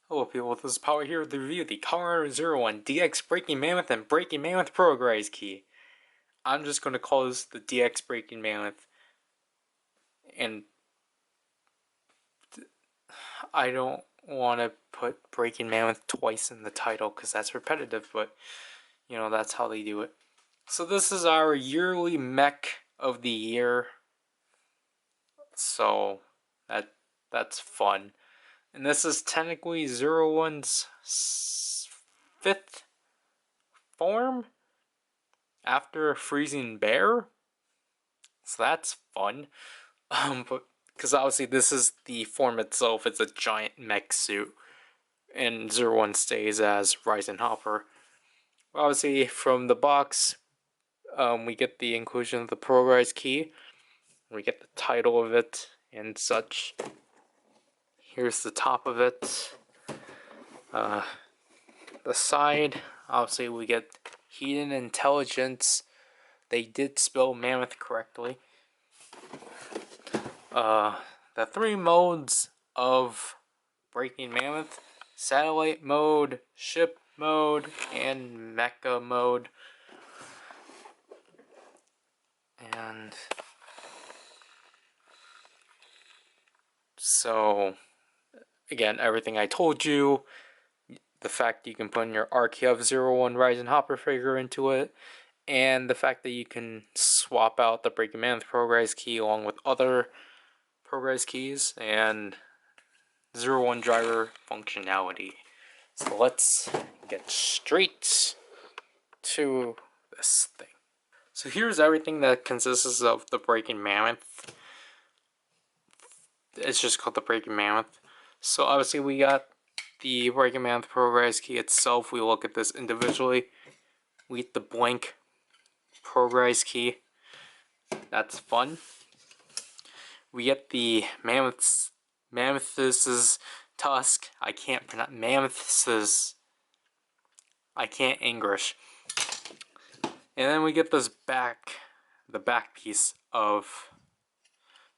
Hello people, this is Power here to review the Kamen 01 DX Breaking Mammoth and Breaking Mammoth Progrise key. I'm just going to call this the DX Breaking Mammoth, and I don't want to put Breaking Mammoth twice in the title because that's repetitive, but you know, that's how they do it. So this is our yearly mech of the year, so that's fun. And this is technically 01's fifth form after Freezing Bear, so that's fun. But because obviously this is the form itself, it's a giant mech suit, and 01 stays as Rising Hopper. Obviously, from the box, we get the inclusion of the Progrise key, we get the title of it and such. Here's the top of it. The side, obviously, we get Hidden Intelligence. They did spell Mammoth correctly. The three modes of Breaking Mammoth: Satellite mode, Ship mode, and Mecha mode. And so, again, everything I told you, the fact that you can put in your RKF-01 Rising Hopper figure into it, and the fact that you can swap out the Breaking Mammoth Progrise key along with other Progrise keys, and 01 driver functionality. So let's get straight to this thing. So here's everything that consists of the Breaking Mammoth. It's just called the Breaking Mammoth. So obviously we got the Breaking Mammoth Progrise key itself. We look at this individually. We get the blank Progrise key. That's fun. We get the Mammoth's tusk. I can't pronounce Mammoth's. I can't English. And then we get this the back piece of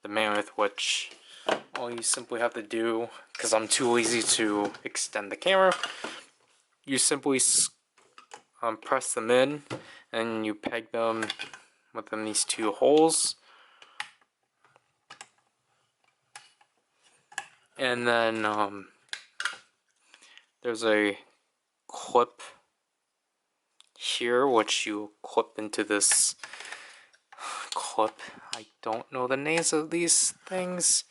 the Mammoth, which all you simply have to do, because I'm too lazy to extend the camera, you simply press them in and you peg them within these two holes. And then there's a clip here which you clip into this clip. I don't know the names of these things.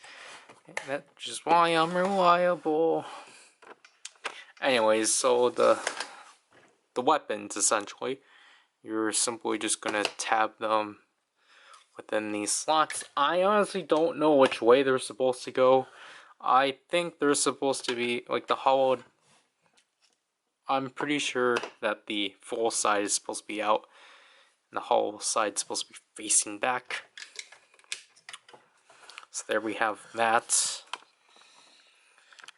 That's just why I'm reliable. Anyways, so the weapons, essentially, you're simply just gonna tab them within these slots. I honestly don't know which way they're supposed to go. I think they're supposed to be like the hollowed. I'm pretty sure that the full side is supposed to be out and the hollow side is supposed to be facing back. So there we have that.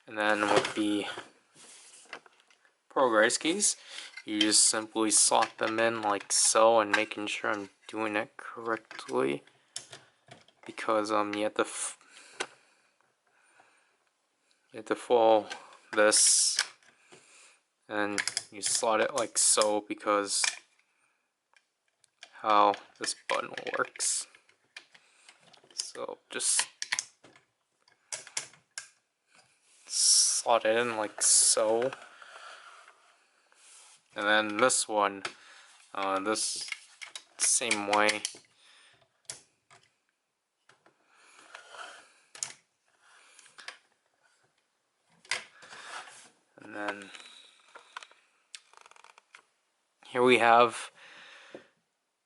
And then with the Progrise keys, you just simply slot them in like so, and making sure I'm doing it correctly, because you have to follow this, and you slot it like so because how this button works. So just slot it in like so. And then this one, this same way. And then here we have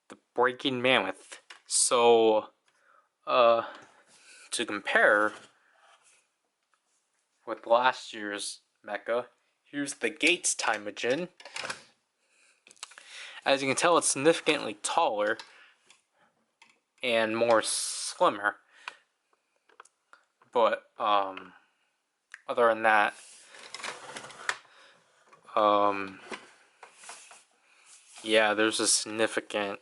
the Breaking Mammoth. So, to compare with last year's mecha, here's the Gates Timogen. As you can tell, it's significantly taller and more slimmer. But other than that, yeah, there's a significant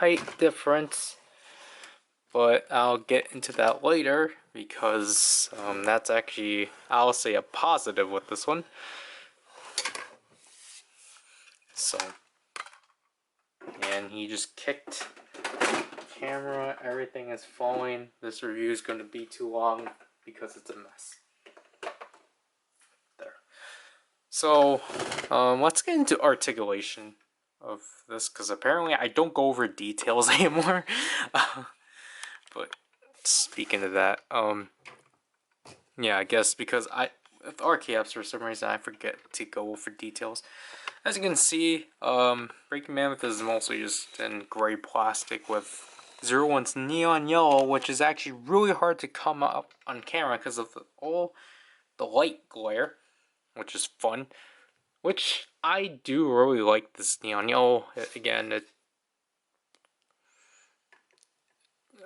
height difference but I'll get into that later because that's actually, I'll say, a positive with this one. So, and he just kicked the camera, everything is falling. This review is going to be too long because it's a mess. There. So, let's get into articulation of this, because apparently I don't go over details anymore. But speaking of that, yeah, I guess because with RKFs for some reason I forget to go over details. As you can see, Breaking Mammoth is mostly just in gray plastic with 01's neon yellow, which is actually really hard to come up on camera because of all the light glare, which is fun. Which I do really like this neon yellow. Again,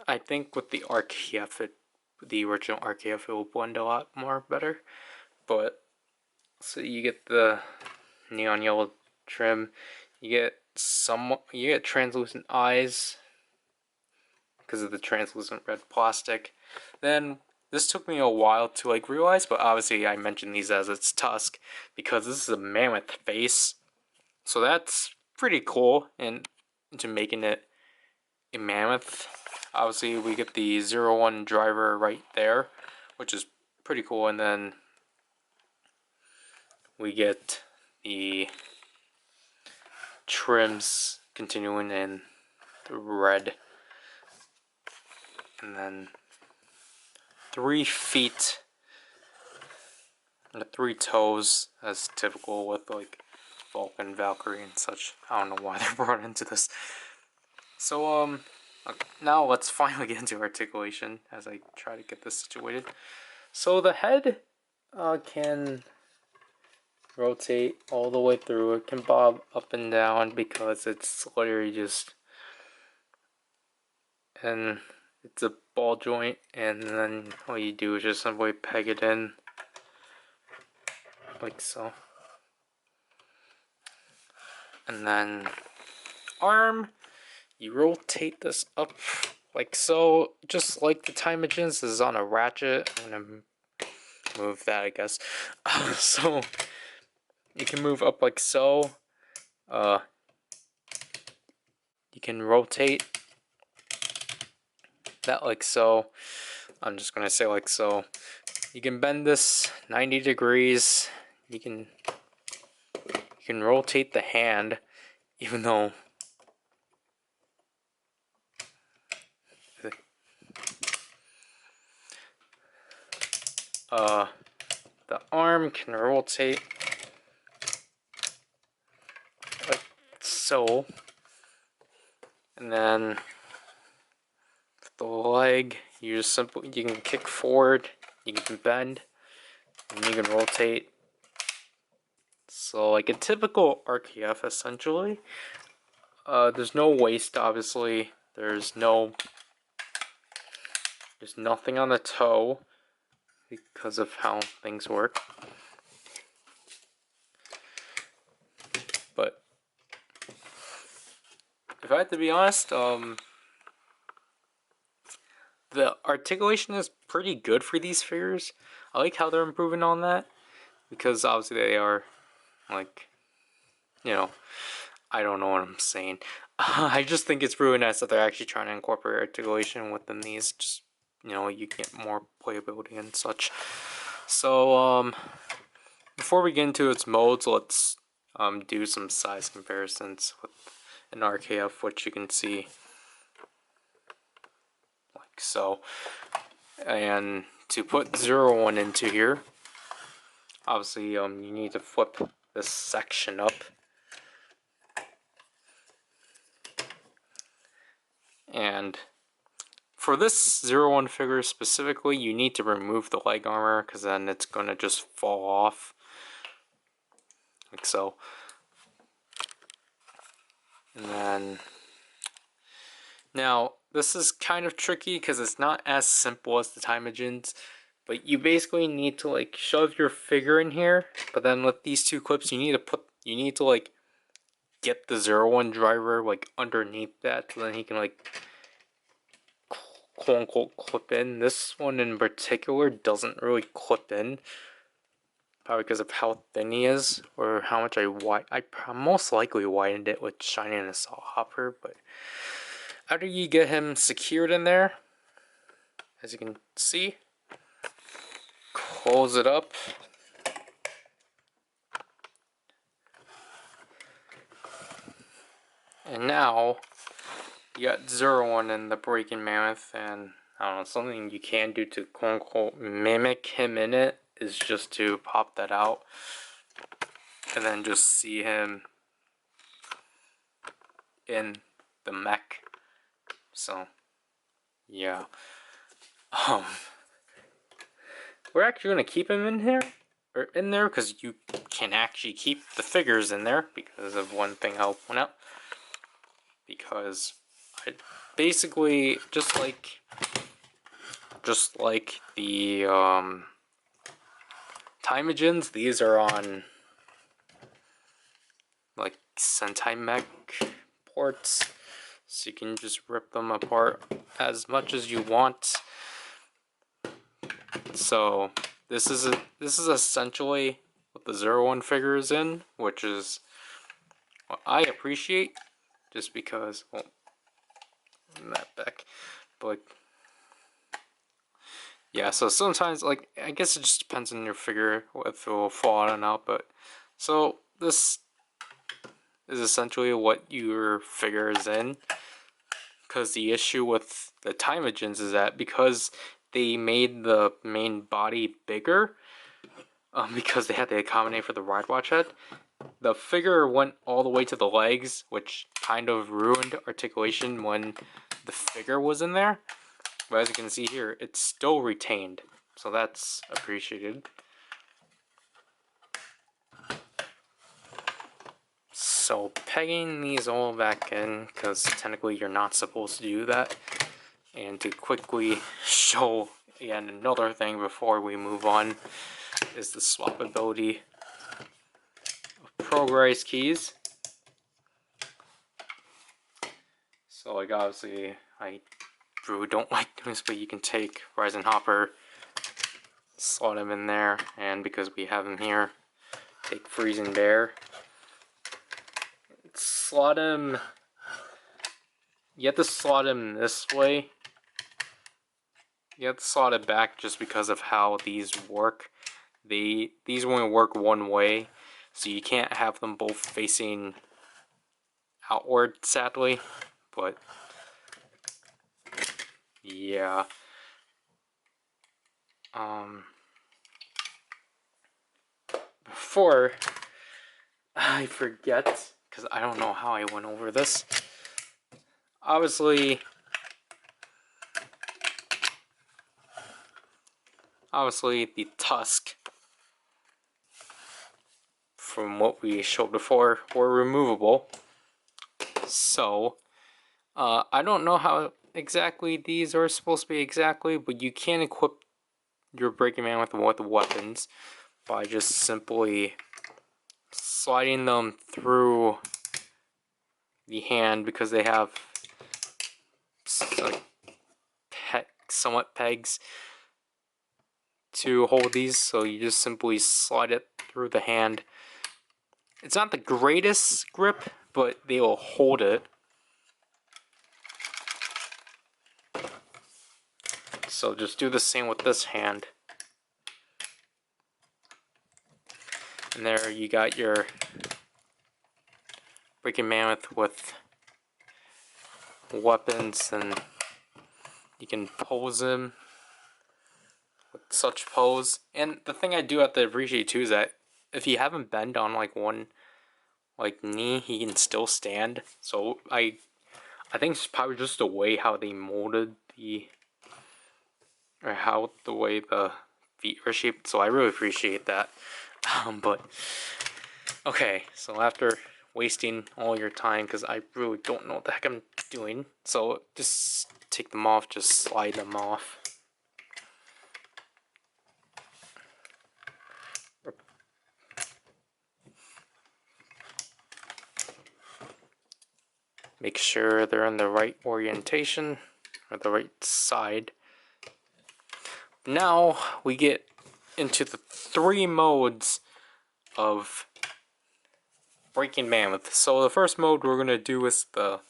I think with the RKF, the original RKF, it will blend a lot more better. But so you get the neon yellow trim, you get translucent eyes because of the translucent red plastic. Then this took me a while to like realize, but obviously I mentioned these as its tusk because this is a mammoth face, so that's pretty cool. And into making it a mammoth, obviously we get the 01 driver right there, which is pretty cool. And then we get the trims continuing in the red, and then 3 feet and 3 toes, as typical with like Vulcan, Valkyrie, and such. I don't know why they're brought into this. So now let's finally get into articulation as I try to get this situated. So the head can rotate all the way through. It can bob up and down because it's literally just, and it's a ball joint, and then all you do is just simply peg it in like so. And then arm, you rotate this up like so, just like the Timogens. This is on a ratchet. I'm gonna move that, I guess. So you can move up like so. You can rotate that like so. I'm just gonna say like so. You can bend this 90 degrees. You can rotate the hand, even though the arm can rotate like so. And then the leg, you can kick forward, you can bend, and you can rotate. So like a typical RKF essentially. There's no waist, obviously. There's nothing on the toe because of how things work. But if I had to be honest, the articulation is pretty good for these figures. I like how they're improving on that because obviously they are like, I don't know what I'm saying. I just think it's really nice that they're actually trying to incorporate articulation within these. Just, you get more playability and such. So, before we get into its modes, let's do some size comparisons with an RKF, which you can see like so. And to put 01 into here, obviously you need to flip this section up. And for this 01 figure specifically, you need to remove the leg armor because then it's going to just fall off. Like so. And then, now this is kind of tricky because it's not as simple as the Timogens, but you basically need to like shove your figure in here, but then with these 2 clips you need to like get the 01 driver like underneath that, so then he can like quote-unquote clip in. This one in particular doesn't really clip in. Probably because of how thin he is, or how much I most likely widened it with shining a saw hopper, but after you get him secured in there, as you can see, close it up. And now, you got 01 in the Breaking Mammoth, and I don't know, something you can do to quote-unquote mimic him in it is just to pop that out, and then just see him in the mech. So, yeah. We're actually gonna keep him in here, or in there, because you can actually keep the figures in there because of one thing I'll point out. Because I basically just like the Timogens, these are on like Sentai mech ports, so you can just rip them apart as much as you want. So this is essentially what the 01 figure is in, which is what I appreciate, just because, well, that back, but yeah. So sometimes, like, I guess it just depends on your figure if it will fall out or not. But so this is essentially what your figure is in. Because the issue with the Timogens is that because they made the main body bigger, because they had to accommodate for the ride watch head, the figure went all the way to the legs, which kind of ruined articulation when the figure was in there. But as you can see here, it's still retained, so that's appreciated. So pegging these all back in, because technically you're not supposed to do that. And to quickly show again another thing before we move on is the swappability of Progrise keys. So like obviously I really don't like this, but you can take Rise and Hopper, slot him in there, and because we have him here, take Freezing Bear, slot him. You have to slot him this way. You have to slot it back just because of how these work. These only work one way, so you can't have them both facing outward, sadly. But yeah. Before I forget, because I don't know how I went over this. Obviously the tusk, from what we showed before, were removable. So I don't know how exactly these are supposed to be exactly, but you can equip your Breaking Man with weapons by just simply sliding them through the hand, because they have like somewhat pegs to hold these, so you just simply slide it through the hand. It's not the greatest grip, but they will hold it. So just do the same with this hand. And there you got your Breaking Mammoth with weapons, and you can pose him with such pose. And the thing I do have to appreciate too is that if you have him bend on like one knee, he can still stand. So I think it's probably just the way how they molded the way the feet are shaped. So I really appreciate that. But okay, so after wasting all your time, because I really don't know what the heck I'm doing, so just take them off, just slide them off. Make sure they're in the right orientation, or the right side. Now we get into the 3 modes of Breaking Mammoth. So the first mode we're gonna do is the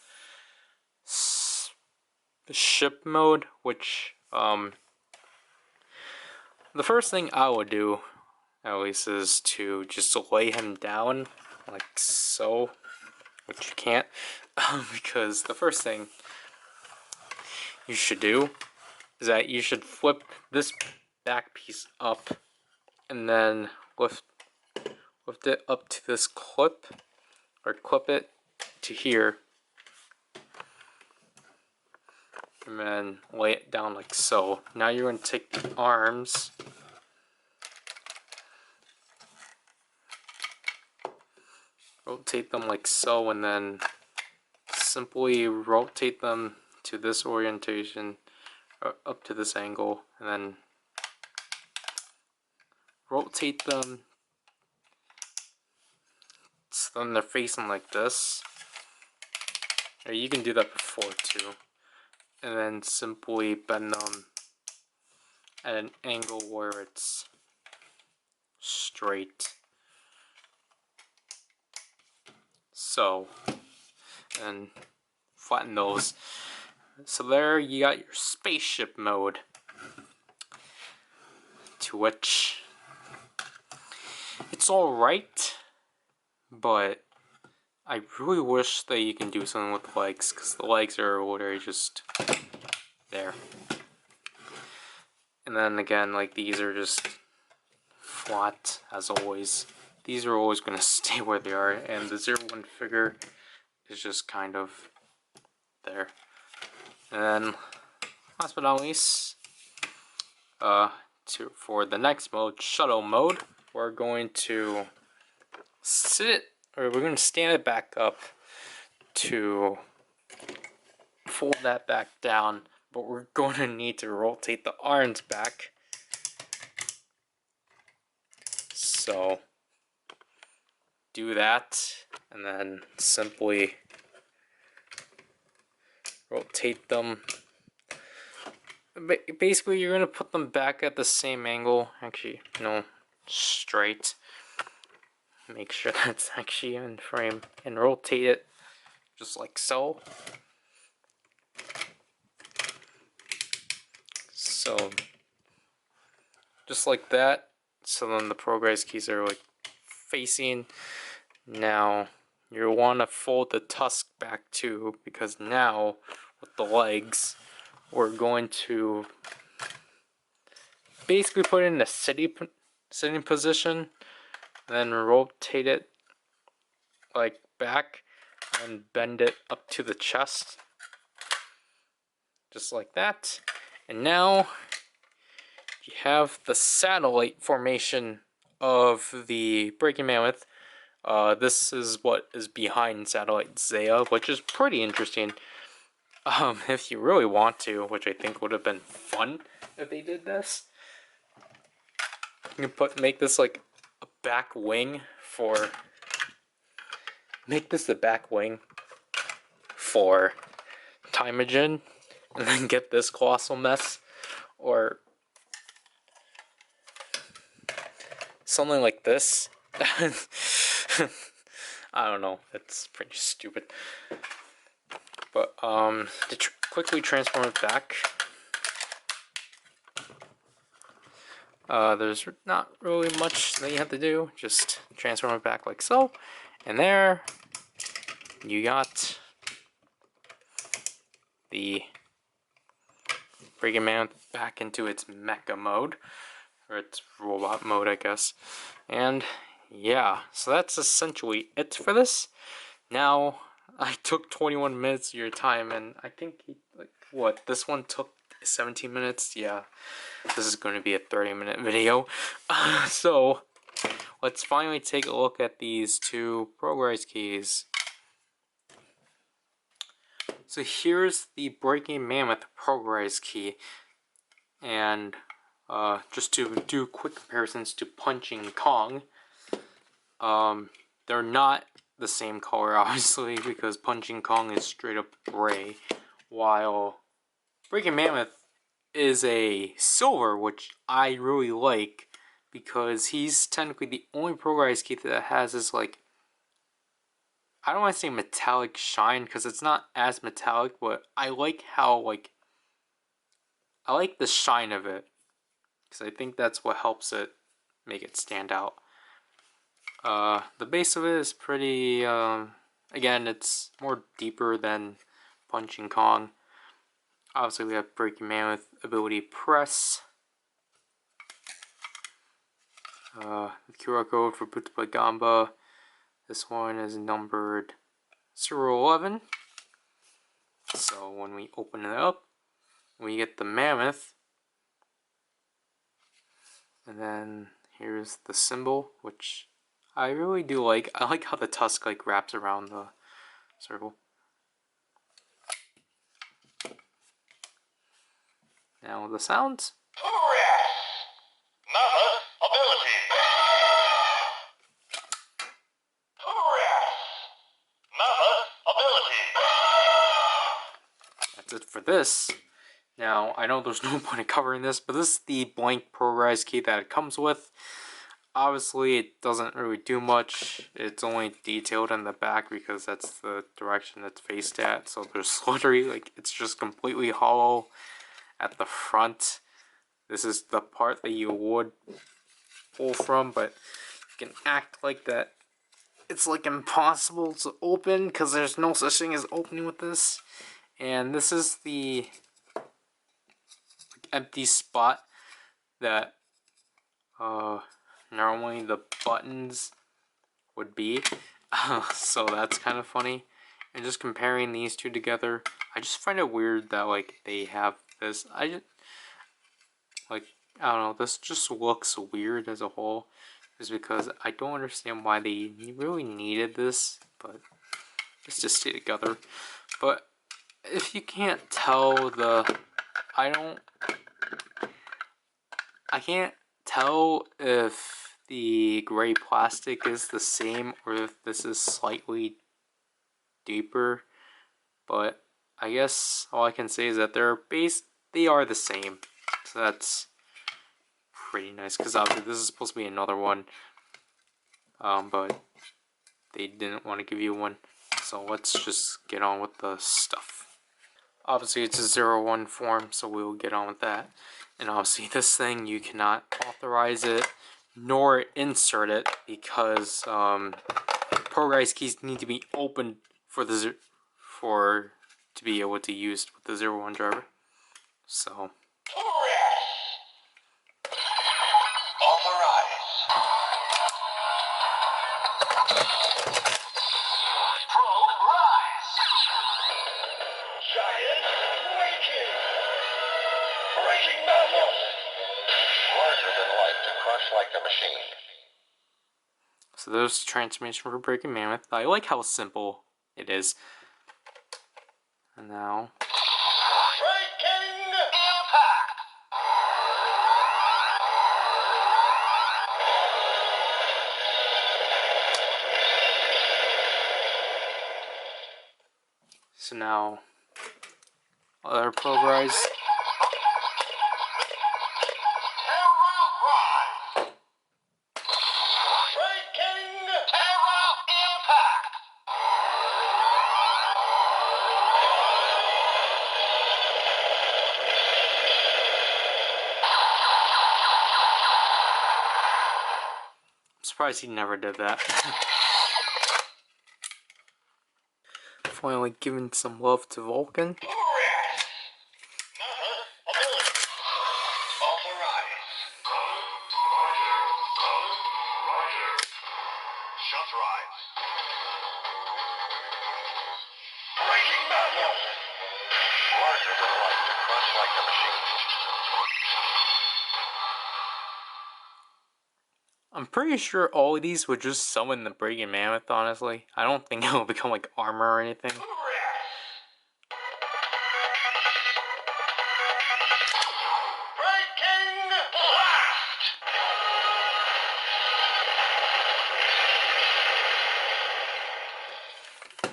ship mode, which the first thing I would do, at least, is to just lay him down like so, which you can't, because the first thing you should do is that you should flip this back piece up and then lift it up to this clip, or clip it to here, and then lay it down like so. Now you're going to take the arms, rotate them like so, and then simply rotate them to this orientation, or up to this angle, and then rotate them so then they're facing like this. Or you can do that before too. And then simply bend them at an angle where it's straight. So, and flatten those. So there you got your spaceship mode, to which it's alright, but I really wish that you can do something with the legs, because the legs are literally just there. And then again, like, these are just flat as always. These are always going to stay where they are, and the 01 figure is just kind of there. And then, last but not least, for the next mode, shuttle mode, we're going to we're going to stand it back up to fold that back down, but we're going to need to rotate the arms back. So do that, and then simply rotate them. Basically, you're going to put them back at the same angle. Actually, no, straight. Make sure that's actually in frame, and rotate it just like so. So, just like that. So then the Progrise keys are like facing. Now you want to fold the tusk back too, because now with the legs we're going to basically put it in a sitting position, then rotate it like back and bend it up to the chest, just like that. And now you have the satellite formation of the Breaking Mammoth. This is what is behind Satellite Zaya, which is pretty interesting. If you really want to, which I think would have been fun if they did this. You can make this like a back wing for... Make this the back wing for Timogen, and then get this colossal mess, or something like this. I don't know, it's pretty stupid. But to quickly transform it back, there's not really much that you have to do. Just transform it back like so, and there you got the Breaking Mammoth back into its mecha mode, or its robot mode, I guess. And yeah, so that's essentially it for this. Now, I took 21 minutes of your time, and I think, like, what, this one took 17 minutes? Yeah, this is going to be a 30-minute video. So, let's finally take a look at these 2 Progrise keys. So here's the Breaking Mammoth Progrise key, and just to do quick comparisons to Punching Kong, they're not the same color, obviously, because Punching Kong is straight up gray, while Breaking Mammoth is a silver, which I really like because he's technically the only Progrise key that has this, like, I don't want to say metallic shine because it's not as metallic, but I like how, like, I like the shine of it because I think that's what helps it make it stand out. The base of it is pretty, again, it's more deeper than Punching Kong. Obviously, we have Breaking Mammoth ability Press. The QR code for Boot to Play Gamba. This one is numbered 011. So when we open it up, we get the Mammoth. And then here's the symbol, which I really do like. I like how the tusk like wraps around the circle. Now the sounds. Mammoth ability. Mammoth ability. That's it for this. Now, I know there's no point in covering this, but this is the blank Progrise key that it comes with. Obviously, it doesn't really do much. It's only detailed in the back because that's the direction it's faced at. So there's literally, like, it's just completely hollow at the front. This is the part that you would pull from, but you can act like that. It's like impossible to open because there's no such thing as opening with this. And this is the empty spot that normally the buttons would be. So that's kind of funny. And just comparing these two together, I just find it weird that like they have this. I don't know, this just looks weird as a whole. Is because I don't understand why they really needed this, but let's just stay together. But if you can't tell I can't tell if the gray plastic is the same or if this is slightly deeper, but I guess all I can say is that they are the same, so that's pretty nice, because obviously this is supposed to be another one, but they didn't want to give you one, so let's just get on with the stuff. Obviously it's a 01 form, so we will get on with that. And obviously this thing, you cannot authorize it nor insert it because Progrise keys need to be opened to be able to use with the 01 driver. So Like a machine. So there's the transformation for Breaking Mammoth. I like how simple it is. And now Breaking Impact. So now other Progrise. I'm surprised he never did that. Finally giving some love to Vulcan. I'm pretty sure all of these would just summon the Breaking Mammoth, honestly. I don't think it will become like armor or anything. Breaking Blast!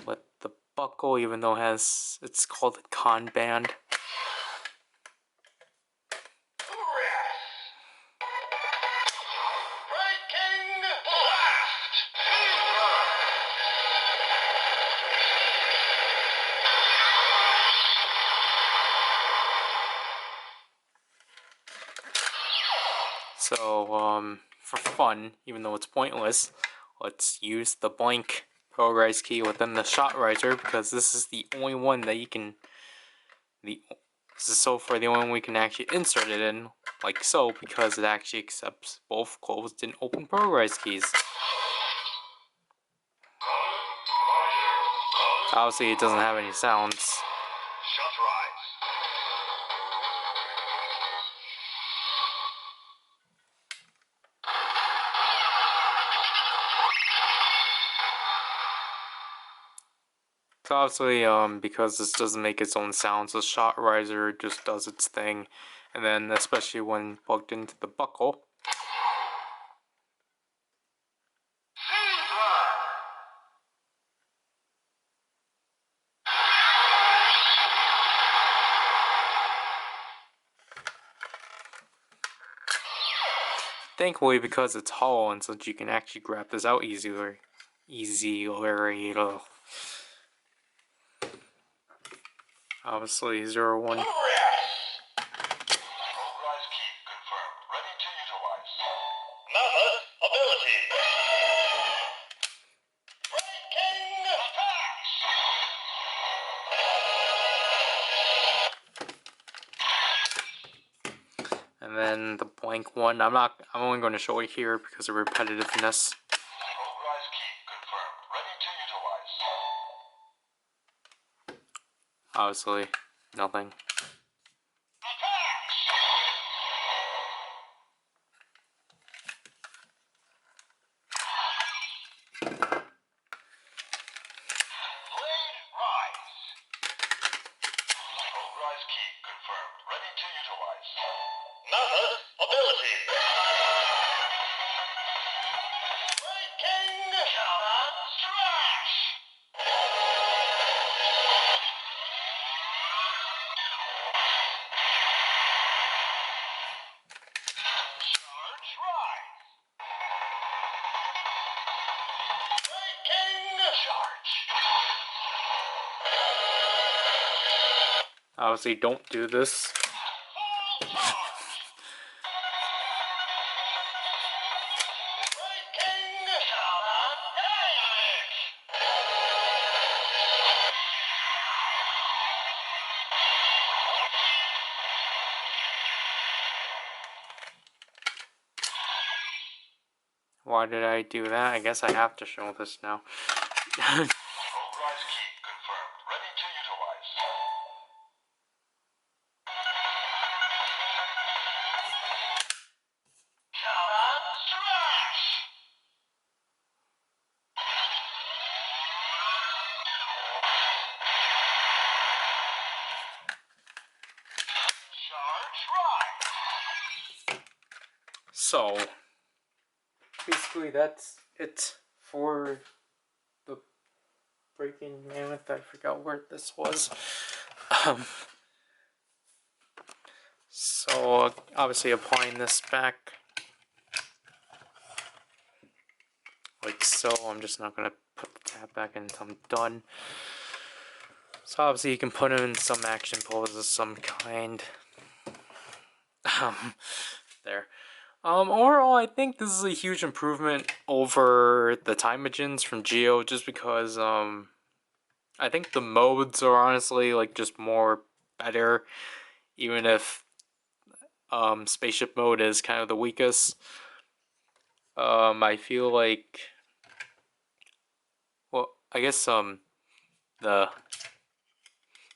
But the buckle, even though it's called a con band. So, for fun, even though it's pointless, let's use the blank Progrise key within the shot riser because this is the only one that you can. This is so far the only one we can actually insert it in, like so, because it actually accepts both closed and open Progrise keys. Obviously, it doesn't have any sounds. Shut rise. So obviously, because this doesn't make its own sounds, the shot riser just does its thing, and then especially when plugged into the buckle. Thankfully, because it's hollow and such, you can actually grab this out easier. Obviously, 01. Progress. Progrise key confirmed. Ready to utilize. Mammoth ability. Breaking attacks. And then the blank one. I'm only going to show it here because of repetitiveness. Progrise key confirmed. Ready to utilize. Obviously, nothing. Attacks. Blade rise. Progrise key confirmed. Ready to utilize. Mammoth ability. Breaking Kamen smash. Charge rise. Breaking charge. Obviously, don't do this. Full charge. Breaking Kamen damage. Why did I do that? I guess I have to show this now. Progrise key confirmed. Ready to utilize. Kamen smash. Charge rise. So, basically, that's it for the Breaking Mammoth. I forgot where this was. Um, so, obviously, applying this back like so. I'm just not going to put the tab back in until I'm done. So, obviously, you can put them in some action poses of some kind. There. Overall, I think this is a huge improvement over the Timogens from Geo, just because, I think the modes are honestly, like, just more better, even if, Spaceship mode is kind of the weakest. I feel like, well, I guess, the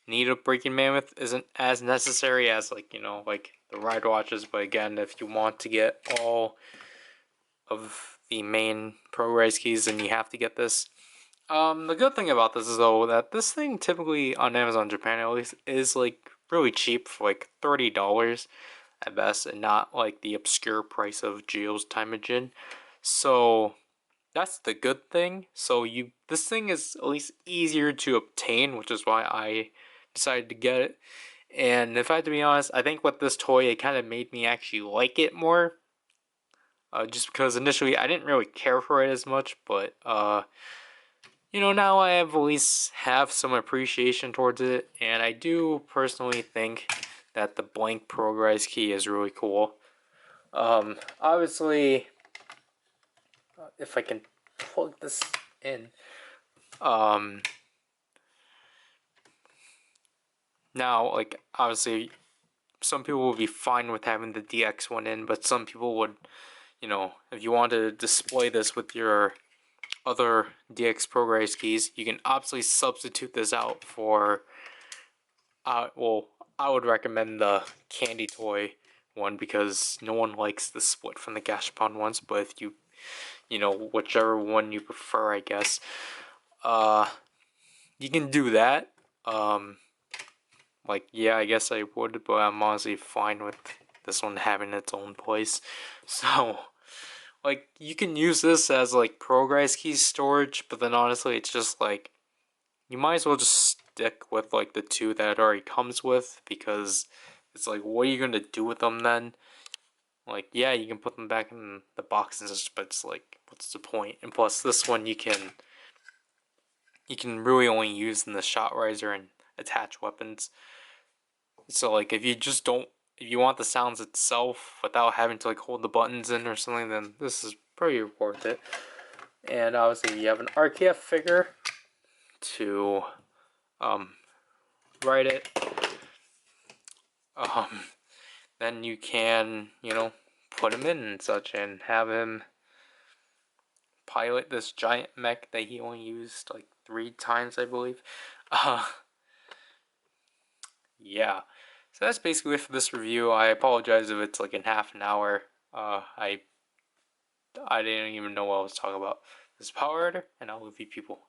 need of Breaking Mammoth isn't as necessary as, like, like the ride watches, but again, if you want to get all of the main Progrise keys, then you have to get this. The good thing about this is though that this thing typically on Amazon Japan at least is like really cheap for like $30 at best, and not like the obscure price of Geo's Timogen. So that's the good thing. So this thing is at least easier to obtain, which is why I decided to get it. And if I had to be honest, I think with this toy, it kind of made me actually like it more. Just because initially I didn't really care for it as much, but now I have at least have some appreciation towards it, and I do personally think that the blank Progrise key is really cool. Obviously, if I can plug this in, um, now, like, obviously, some people will be fine with having the DX one in, but some people would, if you want to display this with your other DX Progrise keys, you can obviously substitute this out for, well, I would recommend the Candy Toy one because no one likes the split from the Gashapon ones, but if you, whichever one you prefer, I guess, you can do that. Like, yeah, I guess I would, but I'm honestly fine with this one having its own place. So, like, you can use this as, like, Progrise key storage, but then honestly, it's just, like, you might as well just stick with, like, the two that it already comes with, because it's like, what are you gonna do with them then? Like, yeah, you can put them back in the boxes, but it's like, what's the point? And plus, this one you can really only use in the shot riser and attach weapons. So like if you want the sounds itself without having to like hold the buttons in or something, then this is pretty worth it. And obviously you have an RKF figure to ride it. Then you can, put him in and such and have him pilot this giant mech that he only used like 3 times, I believe. Yeah. So that's basically it for this review. I apologize if it's like in half an hour. I didn't even know what I was talking about. This is PowerRider, and I'll leave you people.